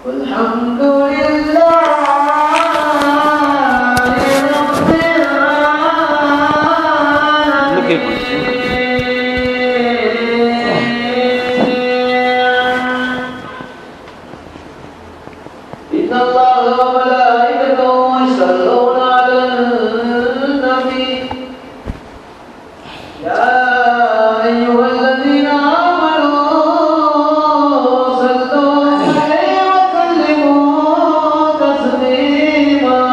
والحمد لله رب العالمين. إن الله وملائكته يصلون على النبي يا أيها الذين آمنوا صلوا عليه وسلموا تسليما.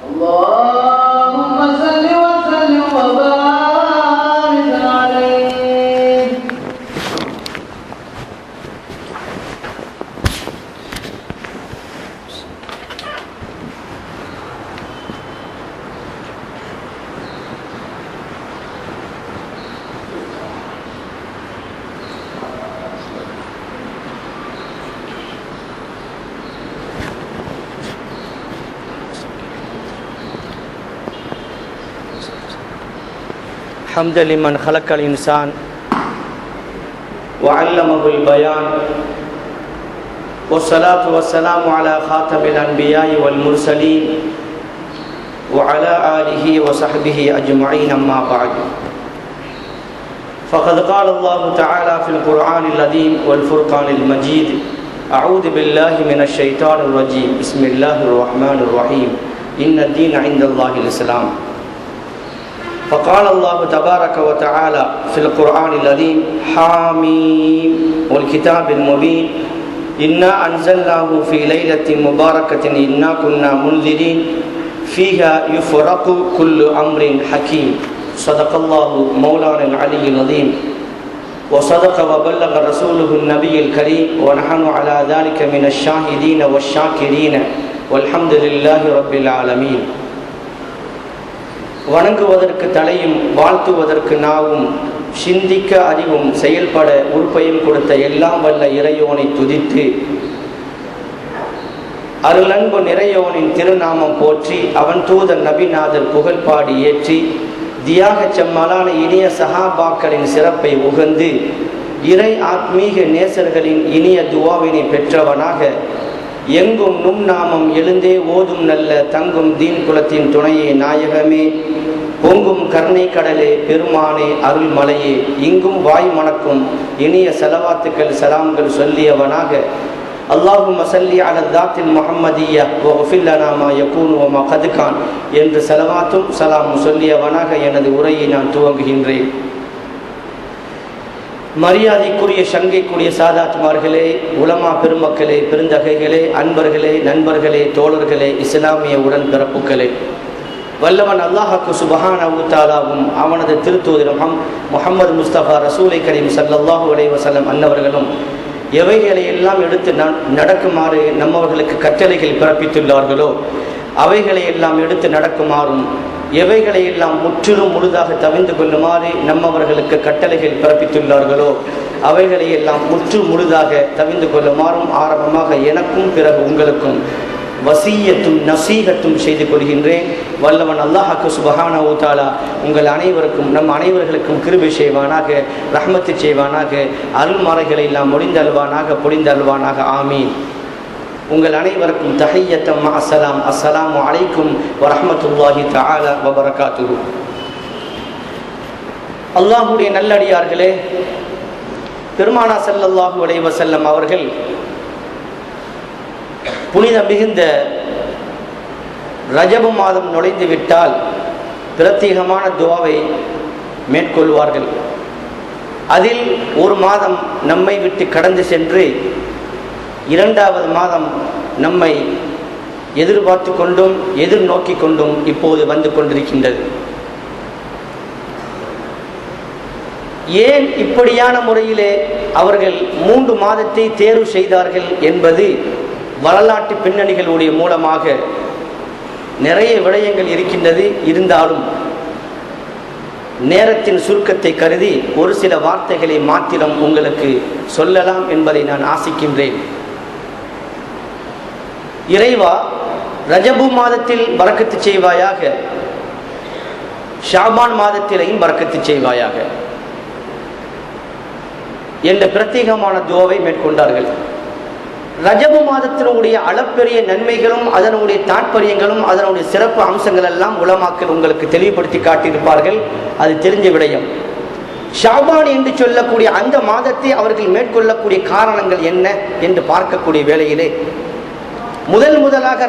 اللهم صل وسلم وبارك عليه. حمد لمن خلق الإنسان وعلمه البيان والصلاة والسلام على خاتم الأنبياء والمرسلين وعلى آله وصحبه أجمعين. أما بعد، فقد قال الله تعالى في القرآن العظيم والفرقان المجيد: أعوذ بالله من الشيطان الرجيم، بسم الله الرحمن الرحيم، إن الدين عند الله الإسلام. فقال الله تبارك وتعالى في القرآن العظيم: حاميم والكتاب المبين، إنا أنزلناه في ليلة مباركة إنا كنا منذرين فيها يفرق كل أمر حكيم. صدق الله مولانا العلي العظيم وصدق وبلغ رسوله النبي الكريم، ونحن على ذلك من الشاهدين والشاكرين والحمد لله رب العالمين. வணங்குவதற்கு தலையும் வாழ்த்துவதற்கு நாவும் சிந்திக்க அறிவும் செயல்பட உறுப்பையும் கொடுத்த எல்லாம் வல்ல இறையோனை துதித்து அருளன்பு நிறையோனின் திருநாமம் போற்றி அவன் தூதர் நபிநாதர் புகழ்பாடி ஏற்றி தியாக செம்மலான இனிய சஹாபாக்களின் சிறப்பை உகந்து இறை ஆத்மீக நேசர்களின் இனிய துவாவினை பெற்றவனாக எங்கும் நும் நாமம் எழுந்தே ஓதும் நல்ல தங்கும் தீன் குலத்தின் துணையே நாயகமே, பொங்கும் கருணை கடலே, பெருமானே, அருள் மலையே, இங்கும் வாய் மணக்கும் இனிய செலவாத்துக்கள் சலாம்கள் சொல்லியவனாக அல்லாஹும்ம ஸல்லி அலா தாத்தில் முஹம்மதிய்யா வஃபிர் லனா மா யகூனு வ மா கத் கான் என்று செலவாத்தும் சலாமும் சொல்லியவனாக எனது உரையை நான் துவங்குகின்றேன். மரியாதைக்குரிய சங்கைக்குரிய சாதாத்மார்களே, உலமா பெருமக்களே, பெருந்தகைகளே, அன்பர்களே, நண்பர்களே, தோழர்களே, இஸ்லாமிய உடன்பிறப்புகளே, வல்லவன் அல்லாஹ்வுக்கு சுப்ஹானஹு தஆலாவும் அவனது திருத்தூதர் முஹம்மது முஸ்தபா ரசூலை கரீம் ஸல்லல்லாஹு அலைஹி வஸல்லம் அன்னவர்களும் எவைகளை எல்லாம் எடுத்து நடக்குமாறு நம்மவர்களுக்கு கட்டளைகள் பிறப்பித்துள்ளார்களோ அவைகளை எல்லாம் எடுத்து நடக்குமாறும் எவைகளை எல்லாம் முற்றிலும் முழுதாக தவிர்த்து கொள்ளுமாறு நம்மவர்களுக்கு கட்டளைகள் பிறப்பித்துள்ளார்களோ அவைகளை எல்லாம் முற்று முழுதாக தவிர்த்து கொள்ளுமாறும் ஆரம்பமாக எனக்கும் பிறகு உங்களுக்கும் வசியத்தும் நசீகத்தும் செய்து கொள்கின்றேன். வல்லவன் அல்லாஹ்வுக்கு சுப்ஹானஹு தஆலா உங்கள் அனைவருக்கும் நம் அனைவர்களுக்கும் கிருபை செய்வானாக, ரஹ்மத்து செய்வானாக, அருள்மறைகளை எல்லாம் முடிந்தல்வானாக, பொழிந்தல்வானாக. ஆமீன். உங்கள் அனைவருக்கும் தஹிய்யத்தம் அஸ்ஸலாம். அஸ்ஸலாமு அலைக்கும் வரஹ்மத்துல்லாஹி தஆலா வபரகாத்துஹு. அல்லாஹ்வுடைய நல்லடியார்களே, பெருமானார் ஸல்லல்லாஹு அலைஹி வஸல்லம் அவர்கள் புனித மிகுந்த ரஜபு மாதம் நுழைந்து விட்டால் பிரத்யேகமான துஆவை மேற்கொள்வார்கள். அதில் ஒரு மாதம் நம்மை விட்டு கடந்து சென்று இரண்டாவது மாதம் நம்மை எதிர்பார்த்து கொண்டும் எதிர்நோக்கி கொண்டும் இப்போது வந்து கொண்டிருக்கின்றது. ஏன் இப்படியான முறையிலே அவர்கள் 3 மாதத்தை தேர்வு செய்தார்கள் என்பது வரலாற்று பின்னணிகளுடைய மூலமாக நிறைய விடயங்கள் இருக்கின்றது. இருந்தாலும் நேரத்தின் சுருக்கத்தை கருதி ஒரு சில வார்த்தைகளை மாத்திரம் உங்களுக்கு சொல்லலாம் என்பதை நான் ஆசிக்கின்றேன். இறைவா, ரஜபு மாதத்தில் பரக்கத்து செய்வாயாக, ஷாபான் மாதத்திலையும் பரக்கத்து செய்வாயாக என்ற பிரத்யேகமான துஆவை மேற்கொண்டார்கள். ரஜபு மாதத்தினுடைய அளப்பெரிய நன்மைகளும் அதனுடைய தாற்பயங்களும் அதனுடைய சிறப்பு அம்சங்கள் எல்லாம் உலமாக்கள் உங்களுக்கு தெளிவுபடுத்தி காட்டியிருப்பார்கள். அது தெரிஞ்ச விடயம். ஷாபான் என்று சொல்லக்கூடிய அந்த மாதத்தை அவர்கள் மேற்கொள்ளக்கூடிய காரணங்கள் என்ன என்று பார்க்கக்கூடிய வேளையிலே முதலாக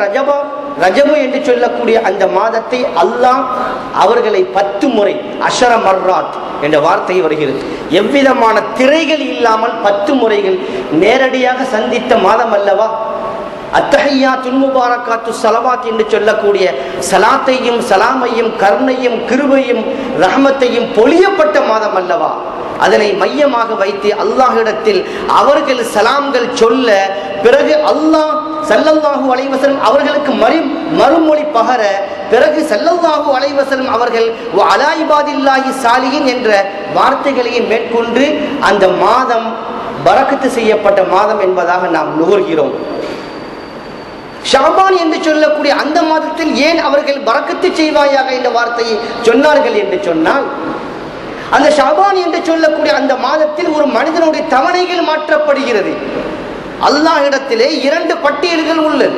ரஜபு என்று சொல்லக்கூடிய அந்த மாதத்தை அல்லாஹ் அவர்களை 10 முறை அஷர மர்ராத் என்ற வார்த்தை வருகிறது. எவ்விதமான திரைகள் இல்லாமல் 10 முறைகள் நேரடியாக சந்தித்த மாதம் அல்லவா? அத்தஹிய்யாத்துல் முபாரகாத்து ஸலவாத் என்று சொல்லக்கூடிய சலாத்தையும் சலாமையும் கருணையும் கிருபையும் ரஹமத்தையும் பொழியப்பட்ட மாதம் அல்லவா? அதனை மையமாக வைத்து அல்லாஹ்விடத்தில் அவர்கள் சலாம்கள் சொல்ல, பிறகு அல்லாஹ் ஸல்லல்லாஹு அலைஹி வஸல்லம் அவர்களுக்கு மறுமொழி பகர, பிறகு ஸல்லல்லாஹு அலைஹி வஸல்லம் அவர்கள் வ அலா இபாதில்லாஹி ஸாலிஹீன் என்ற வார்த்தைகளையும் மேற்கொண்டு அந்த மாதம் பரக்கத்து செய்யப்பட்ட மாதம் என்பதாக நாம் நுகர்கிறோம். ஷாபான் என்று சொல்லக்கூடிய அந்த மாதத்தில் ஏன் அவர்கள் பரக்கத்து செய்வாயாக என்ற வார்த்தையை சொன்னார்கள் என்று சொன்னால், அந்த ஷாபான் என்று சொல்லக்கூடிய அந்த மாதத்தில் ஒரு மனிதனுடைய தவணைகள் மாற்றப்படுகிறது. அல்லாஹ்விடத்திலே 2 பட்டியல்கள் உள்ளது.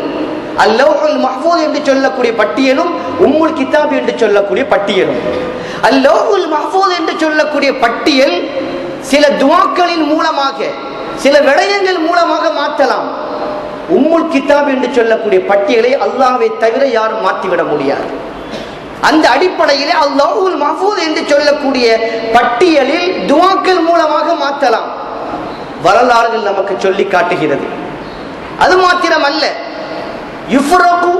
அல்-லௌஹுல் மஹ்ஃபூஸ் என்று சொல்லக்கூடிய பட்டியலும் உம்முல் கிதாப் என்று சொல்லக்கூடிய பட்டியலும். அல்-லௌஹுல் மஹ்ஃபூஸ் என்று சொல்லக்கூடிய பட்டியல் சில துஆக்களின் மூலமாக சில விடயங்கள் மூலமாக மாற்றலாம். உம்முல் கிதாப் என்று சொல்லக்கூடிய பட்டியலை அல்லாஹ்வை தவிர யாரும் மாற்றிவிட முடியாது. அந்த அடிப்படையிலே அல்-லௌஹுல் மஹ்ஃபூஸ் என்று சொல்லக்கூடிய பட்டியலில் துஆக்கள் மூலமாக மாற்றலாம். வரலாறுகள் நமக்கு சொல்லி காட்டுகிறது. அது மாத்திரமல்ல, யுஃப்ரகு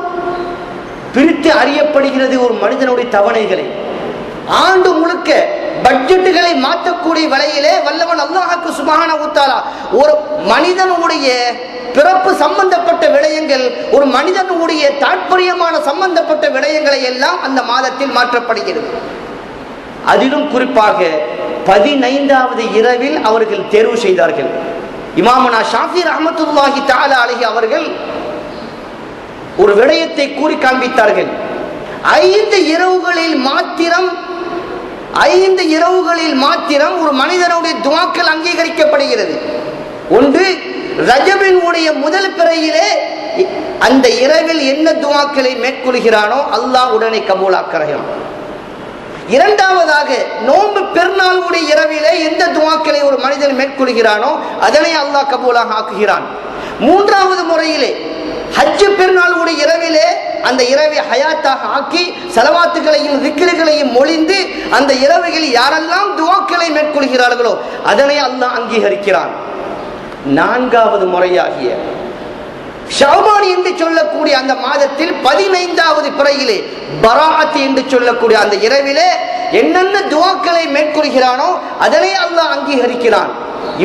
பிரித்து அறியப்படுகிறது ஒரு மனிதனுடைய தவணைகளை. ஆண்டு முழுக்க பட்ஜெட்டுகளை மாற்றக்கூடிய வேளையிலே வல்லவன் அல்லாஹ்வுக்கு சுப்ஹானஹு வ தஆலா ஒரு மனிதனுடைய பிறப்பு சம்பந்தப்பட்ட விடயங்கள், ஒரு மனிதனுடைய தாற்பயமான சம்பந்தப்பட்ட விடயங்களை எல்லாம் அந்த மாதத்தில் மாற்றப்படுகிறது. அதிலும் குறிப்பாக 15வது இரவில் அவர்கள் தேர்வு செய்தார்கள். இமாமனா ஷாஃபி ரஹ்மத்துல்லாஹி தஆலா அலைஹி அவர்கள் ஒரு விடயத்தை கூறி காண்பித்தார்கள். 5 இரவுகளில் மாத்திரம் ஒரு மனிதனுடைய துஆக்கள் அங்கீகரிக்கப்படுகிறது. ஒன்று, ரஜபினுடைய முதல் பிறையிலே அந்த இரவில் என்ன துஆக்களை மேற்கொள்கிறானோ அல்லாஹ் உடனே கபூலாக்குகிறான். இரண்டாவதாக, நோன்பு பெருநாளுடைய இரவிலே எந்த துஆக்களை ஒரு மனிதன் மேற்கொள்கிறானோ அதனை அல்லாஹ் கபூலாக ஆக்குகிறான். 3வது முறையிலே ஹஜ் பெருநாளுடைய இரவிலே அந்த இரவை ஹயாத்தாக ஆக்கி ஸலவாத்துகளையும் திக்ருகளையும் மொழிந்து அந்த இரவுகளில் யாரெல்லாம் துஆக்களை மேற்கொள்கிறார்களோ அதனை அல்லாஹ் அங்கீகரிக்கிறான். 4வது முறையாகிய ஷாபான் என்று சொல்லக்கூடிய அந்த மாதத்தில் 15வது பிறையிலே பராஅத் என்று சொல்லக்கூடிய அந்த இரவிலே என்னென்ன துஆக்களை மேற்கொள்கிறானோ அதனை அல்லாஹ் அங்கீகரிக்கிறான்.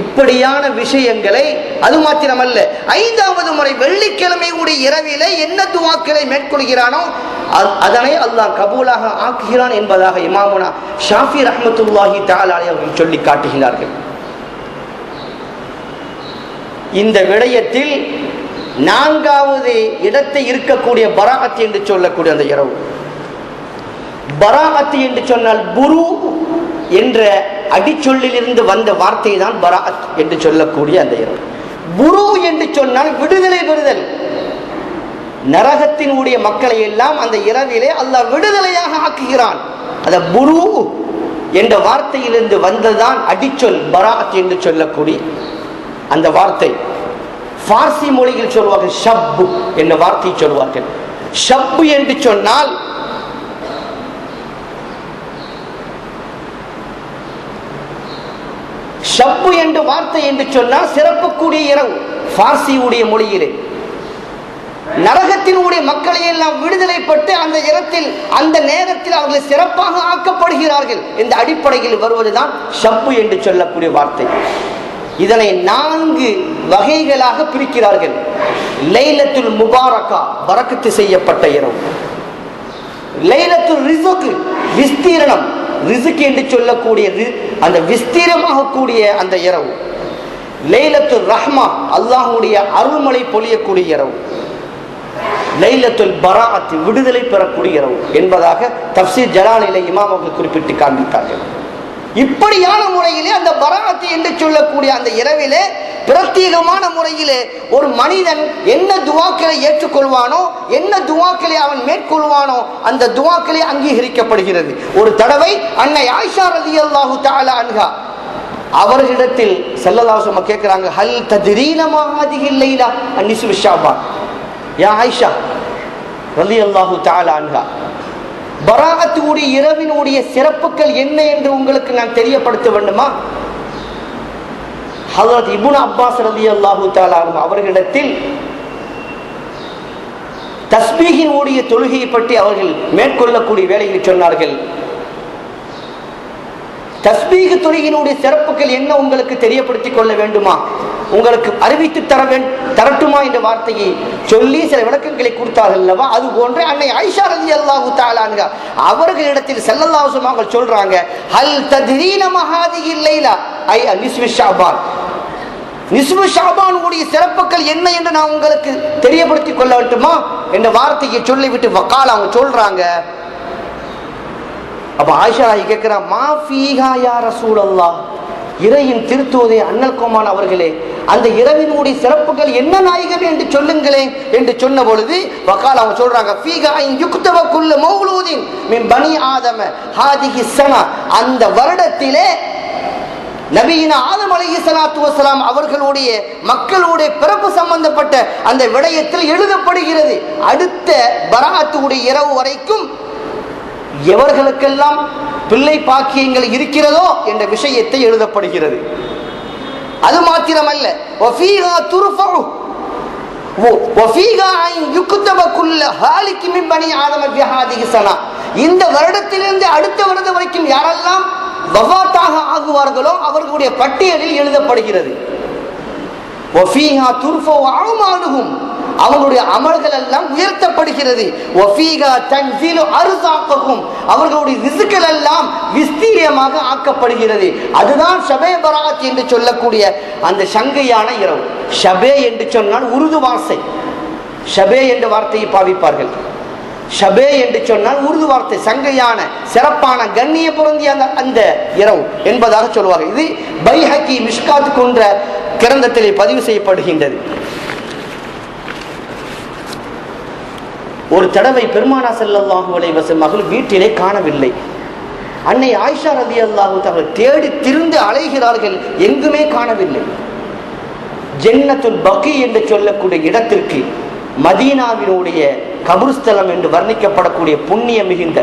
இப்படியான விஷயங்களை, அது மாத்திரமல்ல, 5வது முறை வெள்ளிக்கிழமை உடைய இரவிலே என்ன துஆக்களை மேற்கொள்கிறானோ அதனை அல்லாஹ் கபூலாக ஆக்குகிறான் என்பதாக இமாமுனா ஷாஃபி ரஹ்மத்துல்லாஹி தஆலா அலைஹி அவர்கள் சொல்லி காட்டுகிறார்கள். இந்த விடயத்தில் 4வது இடத்தை இருக்கக்கூடிய பராஅத் என்று சொல்லக்கூடிய அந்த இரவு, பராஅத் என்று சொன்னால் புரு என்ற அடிச்சொல்லிலிருந்து வந்த வார்த்தை தான் பராஅத் என்று சொல்லக்கூடிய அந்த இரவு. புரு என்று சொன்னால் விடுதலை பெறுதல். நரகத்தினுடைய மக்களை எல்லாம் அந்த இரவிலே அல்லாஹ் விடுதலையாக ஆக்குகிறான். அந்த புரு என்ற வார்த்தையிலிருந்து வந்ததுதான் அடிச்சொல் பராஅத் என்று சொல்லக்கூடிய அந்த வார்த்தை. பார்சி மொழியில் சொல்வார்கள் ஷப்பு என்ற வார்த்தையை சொல்வார்கள். ஷப்பு என்று சொன்னால் ஷப்பு என்ற வார்த்தை என்று சொன்னால் சிறப்புக்குரிய இரவு. பார்சியுடைய மொழியிலே நரகத்தினுடைய மக்களை எல்லாம் விடுதலைப்பட்டு அந்த இடத்தில் அந்த நேரத்தில் அவர்கள் சிறப்பாக ஆக்கப்படுகிறார்கள். இந்த அடிப்படையில் வருவதுதான் ஷப்பு என்று சொல்லக்கூடிய வார்த்தை. இதனை 4 வகைகளாக பிரிக்கிறார்கள். லைலத்துல் முபாரகா, பரக்கத்து செய்யப்பட்ட இரவு. லைலத்துல் ரிஸ்க், விஸ்தீரணம், ரிஸ்க் என்று சொல்லக்கூடிய அந்த விஸ்தீரமாக கூடிய அந்த இரவு. லைலத்துல் ரஹ்மா, அல்லாஹ்வுடைய அருள்மழை பொழியக்கூடிய இரவு. லைலத்துல் பராஅத், விடுதலை பெறக்கூடிய இரவு என்பதாக தஃப்சீர் ஜலாலிலே இமாம் அவர்கள் குறிப்பிட்டு காண்பித்தார்கள். இப்படியான முறையிலே அந்த பராஅத் என்று சொல்லக்கூடிய அந்த இரவிலே பிரத்யேகமான முறையிலே ஒரு மனிதன் என்ன துஆக்களை ஏற்றுக்கொள்வானோ, என்ன துஆக்களை அவன் மேற்கொள்வானோ அந்த துஆக்களை அங்கீகரிக்கப்படுகிறது. ஒரு தடவை அன்னை ஆயிஷா ரலியல்லாஹு தஆலா அன்ஹா அவர்களிடத்தில் ஸல்லல்லாஹு அலைஹி வஸல்லம் கேட்கிறாங்க, ஹல் தத்ரீன மா ஹாதிஹி லைலா அன்னிஸ்ஃபு ஷஅபான். யா ஆயிஷா ரலியல்லாஹு தஆலா அன்ஹா, பராஅத்துடைய இரவினுடைய சிறப்புகள் என்ன என்று உங்களுக்கு நான் தெரியப்படுத்த வேண்டுமா? ஹஜ்ரத் இப்னு அப்பாஸ் ரலியல்லாஹு தஆலா அன்ஹு அவர்களிடத்தில் தஸ்பீஹினுடைய தொழுகையை பற்றி அவர்கள் மேற்கொள்ளக்கூடிய வேலையை சொன்னார்கள். தஸ்பீஹ் தொழுகையினுடைய சிறப்புகள் என்ன உங்களுக்கு தெரியப்படுத்திக் கொள்ள வேண்டுமா, உங்களுக்கு அறிவித்து தரட்டுமா என்ற வார்த்தையை சொல்லி சில விளக்கங்களை கொடுத்தார்கள் அல்லவா? அது போன்று அன்னை ஆயிஷா ரலியல்லாஹு தஆலா அன்ஹா அவர்களிடத்தில் ஸல்லல்லாஹு அலைஹி வஸல்லம் அவர்கள் சொல்றாங்க, ஹல் தத்ரீன மா ஹாதிஹி லைலா ஐ நிஸ்ஃபு ஷஅபான். நிஸ்ஃபு ஷஅபான் உடைய சிறப்புகள் என்ன என்று நான் உங்களுக்கு தெரியப்படுத்திக் கொள்ள வேண்டுமா என்ற வார்த்தையை சொல்லிவிட்டு வக்கால அவங்க சொல்றாங்க. அப்ப ஆயிஷா கேட்கிறா, மா ஃபீஹா யா ரசூலல்லாஹ், இறையின் திருத்தூதே அண்ணல் கோமான் அவர்களே, அந்த இரவினுடைய சிறப்புகள் என்ன நாயகமே என்று சொல்லுங்களேன் என்று சொன்ன பொழுது வக்கால் அவங்க சொல்றாங்க, ஃபீஹா இன் யுக்தப குல்லு மௌலூதின் மின் பனி ஆதம ஹாதிஹி ஸனா, அந்த வருடத்திலே நபியின ஆதம் அலைஹிஸ்ஸலாத்து வஸ்ஸலாம் அவர்களுடைய மக்களுடைய பிறப்பு சம்பந்தப்பட்ட அந்த விடயத்தில் எழுதப்படுகிறது. அடுத்த பராஅத்துடைய இரவு வரைக்கும் எவர்களுக்கெல்லாம் பிள்ளை பாக்கியங்கள் இருக்கிறதோ என்ற விஷயத்தை எழுதப்படுகிறது. அது மாத்திரமல்ல, வஃபீஹா துர்ஃபஉ வஃபீஹா யுக்தப குல்லு ஹாலிகி மின் பனி ஆதம ஃபி ஹாதிஹி ஸனா, இந்த வருடத்திலிருந்து அடுத்த வருடம் வரைக்கும் யாரெல்லாம் வஃபாத்தாக ஆகுவார்களோ அவர்களுடைய பட்டியலில் எழுதப்படுகிறது. வஃபீஹா துர்ஃபஉ அஅமாலுஹும், அவர்களுடைய அமல்கள் எல்லாம் உயர்த்தப்படுகிறது. வஃபீஹா தன்ஸிலு அர்ஸாகுஹும், அவர்களுடைய ரிஸ்குகள் எல்லாம் விஸ்தீரியமாக ஆக்கப்படுகிறது. அதுதான் ஷபே பராத் என்று சொல்லக்கூடிய அந்த சங்கையான இரவு. ஷபே என்று சொன்னால் உருது வார்த்தை, ஷபே என்ற வார்த்தையை பாவிப்பார்கள். ஷபே என்று சொன்னால் உருது வார்த்தை, சங்கையான சிறப்பான கண்ணிய பொருந்திய அந்த இரவு என்பதாக சொல்வார்கள். இது பைஹகி மிஷ்காத் போன்ற கிரந்தத்திலே பதிவு செய்யப்படுகின்றது. ஒரு தடவை பெருமானா ஸல்லல்லாஹு அலைஹி வஸல்லம் அவர்கள் வீட்டிலே காணவில்லை. அன்னை ஆயிஷா ரலியல்லாஹு தஆலா தேடி திரிந்து அலைகிறார்கள், எங்குமே காணவில்லை. ஜன்னத்துல் பகி என்று சொல்லக்கூடிய இடத்திற்கு, மதீனாவினுடைய கபுர்ஸ்தலம் என்று வர்ணிக்கப்படக்கூடிய புண்ணிய மிகுந்த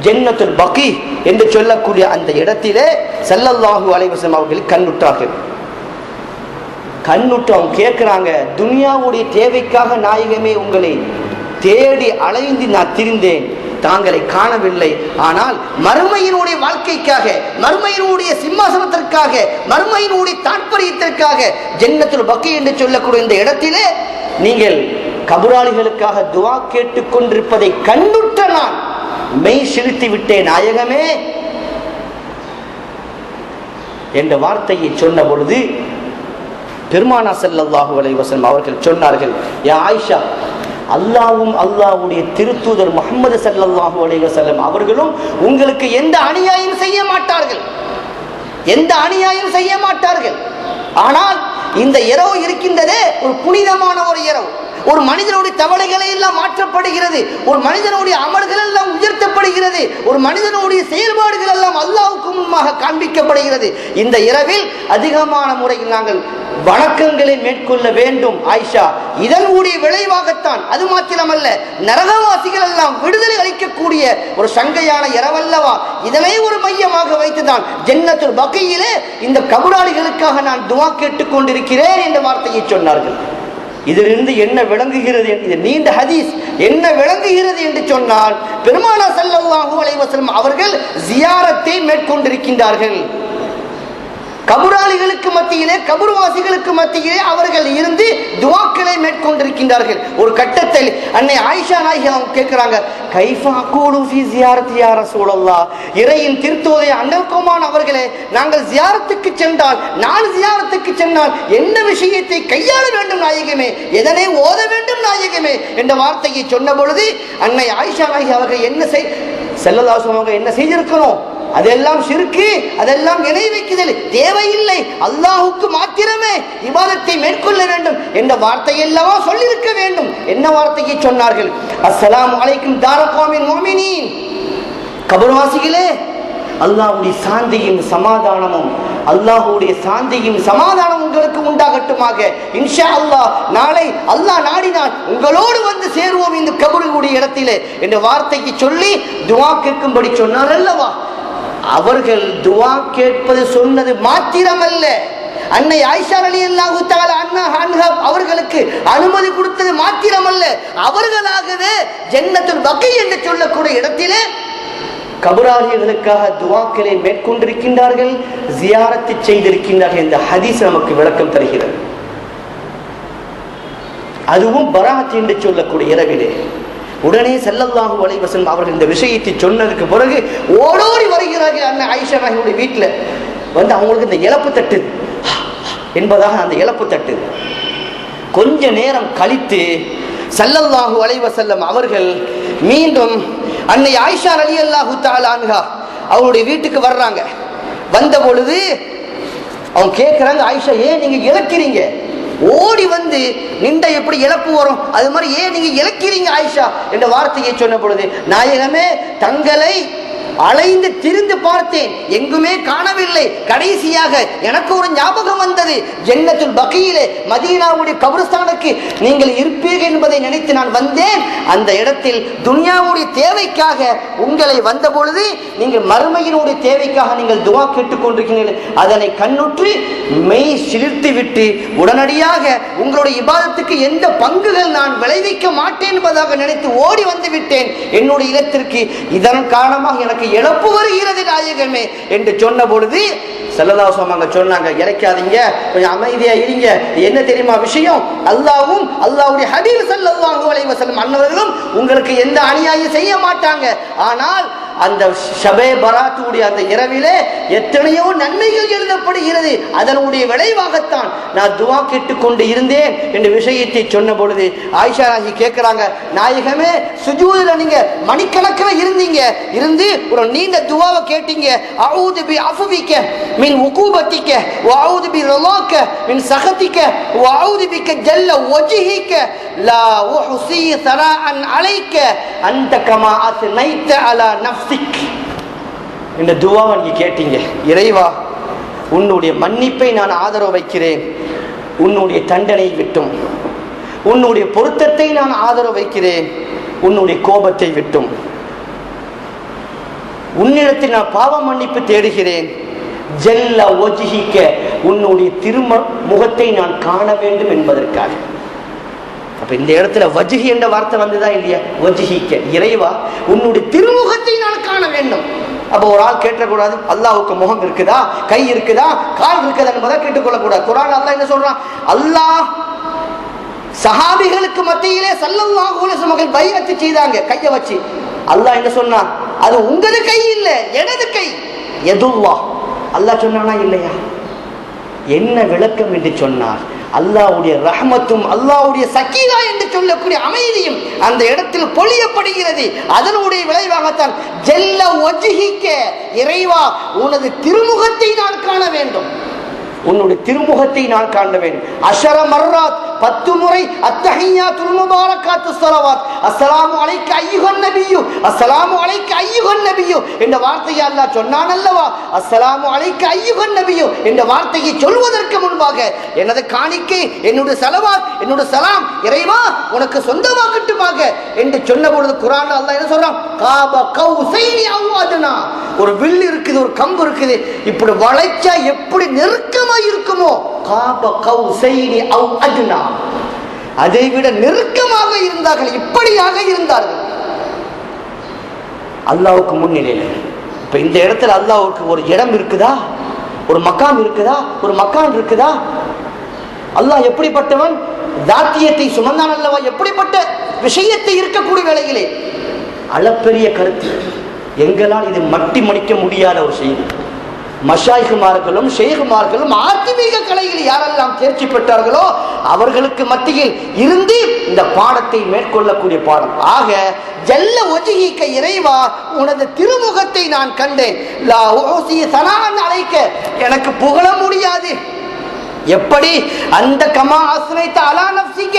ஜன்னத்துல் பகி என்று சொல்லக்கூடிய அந்த இடத்திலே ஸல்லல்லாஹு அலைஹி வஸல்லம் அவர்கள் கண்ணுற்றார்கள். கண்ணுற்று அவங்க கேட்கிறாங்க, துனியாவுடைய தேவைக்காக நாயகமே உங்களை தேடி அலைந்து நான் திரிந்தேன், தாங்களை காணவில்லை. ஆனால் மறுமையினுடைய வாழ்க்கைக்காக, மறுமையினுடைய சிம்மாசனத்திற்காக, மறுமையினுடைய தாற்பயத்திற்காக ஜன்னத்துல் பகி என்று சொல்லக்கூடிய இந்த இடத்திலே நீங்கள் கபுராளிகளுக்காக துஆ கேட்டுக் கொண்டிருப்பதை கண்டுற்ற நான் மெய் சிரித்து விட்டேன் நாயகமே என்ற வார்த்தையை சொன்ன பொழுது பெருமானா ஸல்லல்லாஹு அலைஹி வஸல்லம் அவர்கள் சொன்னார்கள், யா ஆயிஷா, அல்லாஹ்வும் அல்லாஹ்வுடைய திருத்தூதர் முஹம்மது ஸல்லல்லாஹு அலைஹி வஸல்லம் அவர்களும் உங்களுக்கு எந்த அநியாயம் செய்ய மாட்டார்கள், எந்த அநியாயம் செய்ய மாட்டார்கள். ஆனால் இந்த இரவு இருக்கின்றதே ஒரு புனிதமான ஒரு இரவு. ஒரு மனிதனுடைய தவளைகளை எல்லாம் மாற்றப்படுகிறது, ஒரு மனிதனுடைய அமல்கள் எல்லாம் உயர்த்தப்படுகிறது, ஒரு மனிதனுடைய செயல்பாடுகள் எல்லாம் அல்லாஹ்வுக்கு முன்பாக காண்பிக்கப்படுகிறது. இந்த இரவில் அதிகமான முறையில் நாங்கள் வணக்கங்களை மேற்கொள்ள வேண்டும் ஆயிஷா. இதனுடைய விளைவாகத்தான், அது மாத்திரமல்ல, நரகவாசிகள் எல்லாம் விடுதலை அளிக்கக்கூடிய ஒரு சங்கையான இரவல்லவா, இதனை ஒரு மையமாக வைத்துதான் ஜன்னத்துல் பகியிலே இந்த கபுராளிகளுக்காக நான் துஆ கேட்டுக் கொண்டிருக்கிறேன் என்ற வார்த்தையை சொன்னார்கள். இதிலிருந்து என்ன விளங்குகிறது, இது நீண்ட ஹதீஸ், என்ன விளங்குகிறது என்று சொன்னால், பெருமானா ஸல்லல்லாஹு அலைஹி வஸல்லம் அவர்கள் ஜியாரத்தை மேற்கொண்டிருக்கின்றார்கள். கபுராளிகளுக்கு மத்தியிலே, கபுர்வாசிகளுக்கு மத்தியிலே அவர்கள் இருந்து துஆக்களை மேற்கொண்டிருக்கின்றார்கள். ஒரு கட்டத்தில் அன்னை ஆயிஷா நாயகி அவங்க கேட்கிறாங்க, கைஃபா அகூலு ஃபீ ஜியாரத்தி யா ரசூலல்லாஹ், இறையின் திருத்தூதர் அண்ணல் கோமான் அவர்களே, நாங்கள் ஜியாரத்துக்கு சென்றால், நான் ஜியாரத்துக்கு சென்றால் என்ன விஷயத்தை கையாள வேண்டும் நாயகமே, எதனை ஓத வேண்டும் நாயகமே என்ற வார்த்தையை சொன்ன பொழுது அன்னை ஆயிஷா நாயகி அவர்கள் என்ன ஸல்லல்லாஹு அலைஹி வஸல்லம் என்ன செய்திருக்கிறோம், அதெல்லாம் ஷிர்க்கு, அதெல்லாம் இணை வைக்குதல், தேவையில்லை, அல்லாஹ்வுக்கு மாத்திரமே இபாதத்தை மேற்கொள்ள வேண்டும் என்ற வார்த்தையெல்லாம் சொல்லியிருக்க வேண்டும். என்ன வார்த்தையை சொன்னார்கள்? அஸ்ஸலாமு அலைக்கும் தாரகாமின் முஃமினீன், கபர்வாசிகளே, அல்லாஹ்வுடைய சாந்தியும் சமாதானமும், அல்லாஹ்வுடைய சாந்தியும் சமாதானம் உங்களுக்கு உண்டாகட்டுமாக. இன்ஷா அல்லாஹ் நாளை அல்லாஹ் நாடினால் உங்களோடு வந்து சேருவோம் இந்த கபருடைய இடத்திலே என்ற வார்த்தைக்கு சொல்லி துஆ கேட்கும்படி சொன்னார் அல்லவா? அவர்கள் துஆ கேட்பது சொன்னது மாத்திரமல்ல, அன்னை ஆயிஷா ரலியல்லாஹு தஆலா அன்ஹா அவர்களுக்கு அனுமதி கொடுத்தது மாத்திரமல்ல, அவர்களாகவே ஜன்னத்துல் பகீ என்று சொல்லக்கூடிய இடத்திலே கபராளிகளுக்காக துஆக்களை மேற்கொண்டிருக்கின்றார்கள், ஜியாரத்து செய்திருக்கின்றார்கள். இந்த ஹதீஸ் நமக்கு விளக்கம் தருகிறது. அதுவும் பராத் என்று சொல்லக்கூடிய இரவிலே உடனே ஸல்லல்லாஹு அலைஹி வஸல்லம் அவர்கள் இந்த விஷயத்தை சொன்னதுக்கு பிறகு ஓடோடி வருகிறார்கள் அன்னை ஆயிஷா ரஹியுடைய வீட்டில் வந்து அவங்களுக்கு இந்த இழப்பு தட்டு என்பதாக அந்த இழப்பு தட்டு. கொஞ்ச நேரம் கழித்து ஸல்லல்லாஹு அலைஹி வஸல்லம் அவர்கள் மீண்டும் அன்னை ஆயிஷா ரலியல்லாஹு தஆலா அன்ஹா அவருடைய வீட்டுக்கு வர்றாங்க. வந்த பொழுது அவங்க கேட்குறாங்க, ஆயிஷா ஏன் நீங்க இழக்கிறீங்க? ஓடி வந்து நின்ற எப்படி இழப்பு வரும் அது மாதிரி ஏன் நீங்க இழக்கிறீங்க ஆயிஷா என்ற வார்த்தையை சொன்ன பொழுது, நாயகமே தங்களை அலைந்து திரிந்து பார்த்தேன், எங்குமே காணவில்லை. கடைசியாக எனக்கு ஒரு ஞாபகம் வந்தது, ஜன்னத்துல் பகீயிலே மதீனாவுடைய கபர்ஸ்தானுக்கு நீங்கள் இருப்பீர்கள் என்பதை நினைத்து நான் வந்தேன். அந்த இடத்தில் துன்யாவுடைய தேவைக்காக உங்களை வந்த பொழுது நீங்கள் மறுமையினுடைய தேவைக்காக நீங்கள் துஆ கேட்டுக்கொண்டிருக்கிறீர்கள். அதனை கண்ணுற்று மெய் சிலிர்த்து விட்டு உடனடியாக உங்களுடைய இபாதத்துக்கு எந்த பங்குகள் நான் விளைவிக்க மாட்டேன் என்பதாக நினைத்து ஓடி வந்து விட்டேன் என்னுடைய இடத்திற்கு. இதன் காரணமாக எனக்கு இழப்பு வருகிறது நாயகமே என்று சொன்ன பொழுது ஸல்லல்லாஹு அலைஹி வஸல்லம் சொன்னாங்க, இறைக்காதீங்க, கொஞ்சம் அமைதியா இருங்க. என்ன தெரியுமா விஷயம்? அல்லாஹ்வும் அல்லாஹ்வுடைய ஹபீப் ஸல்லல்லாஹு அலைஹி வஸல்லம் அன்னவர்களும் உங்களுக்கு எந்த அநியாயம் செய்ய மாட்டாங்க. ஆனால் அந்த ஷபே பராத்துடைய அந்த இரவிலே எத்தனையோ நன்மைகள் எழுதப்படுகிறது, அதனுடைய விளைவாகத்தான் நான் துஆ கேட்டுக்கொண்டு இருந்தேன் என்ற விஷயத்தை சொன்ன பொழுது ஆயிஷா ராஹி கேட்கிறாங்க, நாயகமே சுஜூதுல நீங்க மணிக்கணக்கில் இருந்தீங்க, இருந்து ஒரு நீண்ட துஆவை கேட்டீங்க. அஊது பி அஃபிக மின் உகூபத்திக வ அஊது பி ரலாக மின் சகதிக வ அஊது பிக ஜல்ல வஜ்ஹிக லா உஹ்ஸி ஸராஅன் அலைக அன்த கமா அஸ்னைத அலா நஃப்ஸிக். இந்த துஆவை நீங்க கேட்டீங்க. இறைவா, உன்னுடைய மன்னிப்பை நான் ஆதரவு வைக்கிறேன், உன்னுடைய தண்டனை விட்டும், உன்னுடைய பொருத்தத்தை நான் ஆதரவு வைக்கிறேன், உன்னுடைய கோபத்தை விட்டும், உன்னிடத்தில் நான் பாவ மன்னிப்பு தேடுகிறேன், ஜல்ல வஜ்ஹிக உன்னுடைய முகத்தை நான் காண வேண்டும் என்பதற்காக. அப்ப இந்த இடத்துல வஜ்ஹி என்ற வார்த்தை வந்துதா இல்லையா? வஜ்ஹிக, இறைவா உன்னுடைய திருமுகத்தை நான் காண வேண்டும். அப்ப ஒரு ஆள் கேட்டக்கூடாது, அல்லாஹ்வுக்கு முகம் இருக்குதா, கை இருக்குதா, கால் இருக்குதா என்பதை கேட்டுக்கொள்ளக்கூடாது. குர்ஆன் அல்லாஹ் என்ன சொல்றான்? அல்லாஹ் சஹாபிகளுக்கு மத்தியிலே ஸல்லல்லாஹு அலைஹி வஸல்லம் பைஅத் செய்தாங்க கையை வச்சு. அல்லாஹ் என்ன சொன்னான்? அது உங்களது கை இல்ல, எனது கை, யதுல்லாஹ். அல்லாஹ் சொன்னானா இல்லையா? என்ன விளக்கம் என்று சொன்னார்? அல்லாஹ்வுடைய ரஹ்மத்தும் அல்லாஹ்வுடைய சக்கீனா என்று சொல்லக்கூடிய அமைதியும் அந்த இடத்தில் பொழியப்படுகிறது. அதனுடைய விளைவாகத்தான் ஜல்ல வஜ்ஹிக, இறைவா உனது திருமுகத்தை நான் காண வேண்டும், உன்னுடைய திருமுகத்தை நான் காண வேண்டும். அஷர மர்ராத் 10 முறை அத்தஹியாத்துல் முபாரகாத்து ஸலவாத் அஸ்ஸலாமு அலைக்க அய்யுஹன் நபியு அஸ்ஸலாமு அலைக்க அய்யுஹன் நபியு என்ற வார்த்தையை அல்லாஹ் சொன்னான் அல்லவா? அஸ்ஸலாமு அலைக்க அய்யுஹன் நபியு என்ற வார்த்தையை சொல்வதற்கு முன்பாக எனது காணிக்கை, என்னுடைய ஸலவாத், என்னுடைய சலாம் இறைவா உனக்கு சொந்தமாகட்டுமாக என்று சொன்ன பொழுது குர்ஆன்ல அல்லாஹ் என்ன சொல்றான்? காப கௌசைனி அவ் அத்னா. ஒரு வில் இருக்குது, ஒரு கம்பு இருக்குது, இப்படி வளைச்சா எப்படி நெருக்கமா இருக்குமோ, காப கௌசைனி அவ் அத்னா, அதை விட நெருக்கமாக இருந்தார்கள், இப்படியாக இருந்தார்கள் அல்லாஹ்வுக்கு முன்னிலையில். இப்ப இந்த இடத்துல அல்லாஹ்வுக்கு ஒரு இடம் இருக்குதா, ஒரு மக்காம் இருக்குதா, ஒரு மக்கான் இருக்குதா? அல்லாஹ் எப்படிப்பட்டவன்? தாத்தியத்தை சுமந்தான் அல்லவா? எப்படிப்பட்ட விஷயத்தை இருக்கக்கூடிய வேளையிலே அளப்பெரிய கருத்து, எங்களால் இது மட்டி மணிக்க முடியாத ஒரு செய்தி. மஷாயிகுமார்களும் ஷேகுமார்களும் ஆத்மீக கலையில் யாரெல்லாம் தேர்ச்சி பெற்றார்களோ அவர்களுக்கு மத்தியில் இருந்து இந்த பாடத்தை மேற்கொள்ளக்கூடிய பாடம். ஆக ஜல்ல வஜ்ஹிக இறைவா, உனது திருமுகத்தை நான் கண்டேன். லா உஸி ஸனாஅன் அலைக, எனக்கு புகழ முடியாது. எப்படி அந்த கமா அஸ்னைத அலா நஃப்ஸிக,